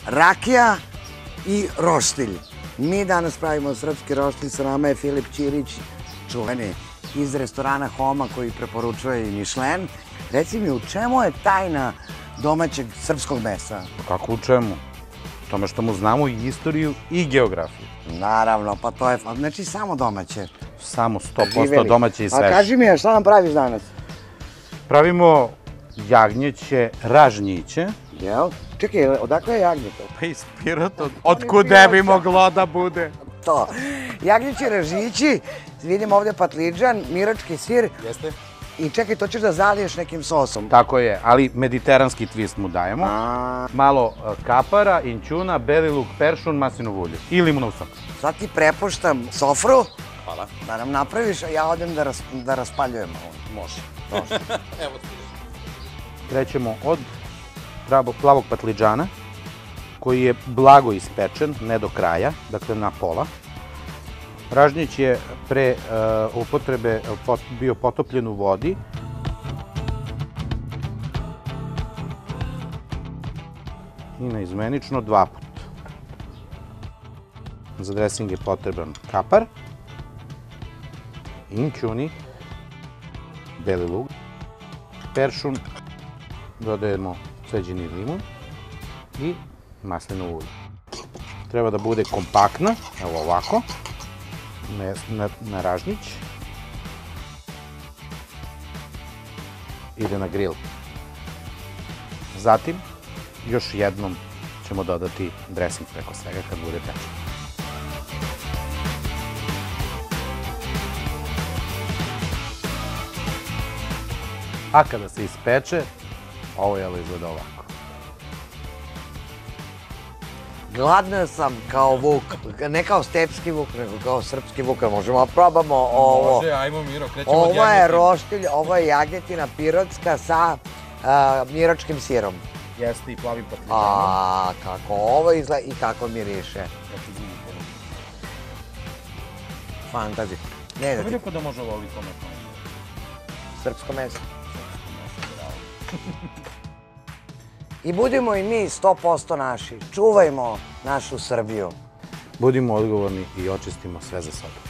rakija i roštilj. Mi danas pravimo srpski roštilj, sa nama je Filip Ćirić, čuveni iz restorana Homa koji preporučuje i Michelin. Reci mi, u čemu je tajna domaćeg srpskog mesa? Kako u čemu? U tome što mu znamo i istoriju i geografiju. Naravno, pa to je, znači samo domaće. Samo 100% domaće i sveže. A kaži mi, šta nam praviš danas? Pravimo jagnjeće ražnjiće. Jel? Čekaj, odakle je jagnjeto? Pa iz Pirota. Otkude bi moglo da bude? To. Jagnjeći ražići, vidim ovde patliđan, mirački sir. Jeste. I čekaj, to ćeš da zaliješ nekim sosom. Tako je, ali mediteranski twist mu dajemo. Malo kapara, inćuna, beli luk, peršun, maslinovo ulje i limunov sok. Sad ti prepuštam sofru. Hvala. Da nam napraviš, a ja odem da raspaljujem ovo. Može. Evo ti. Krećemo od plavog patliđana, koji je blago ispečen, ne do kraja, dakle na pola. Ražnjić je pre upotrebe bio potopljen u vodi. I naizmenično 2 puta. Za dresing je potreban kapar, inćuni, beli luk, peršun, dodajemo ceđeni limun i maslinovo ulje. Treba da bude kompaktna, evo ovako, na ražnjić. Ide na grill. Zatim, još jednom ćemo dodati dresing preko svega kad bude pečen. A kada se ispeče, ovo jelo izgleda ovako. Gladna sam kao vuk, ne kao stepski vuk, nego kao srpski vuk. Možemo da probamo ovo. Može, ajmo Miro, krećemo od Ovo je jagnjetine. roštilj, ovo je jagnjetina pirotska sa miračkim sirom. Jeste i plavi patliđan. A kako ovo izgleda i kako miriše. Fantazi. Ne da Kako ti, bi rekao da može ovoliko meso? srpsko meso. I budimo i mi 100% naši. Čuvajmo našu Srbiju. Budimo odgovorni i očistimo sve za sebe.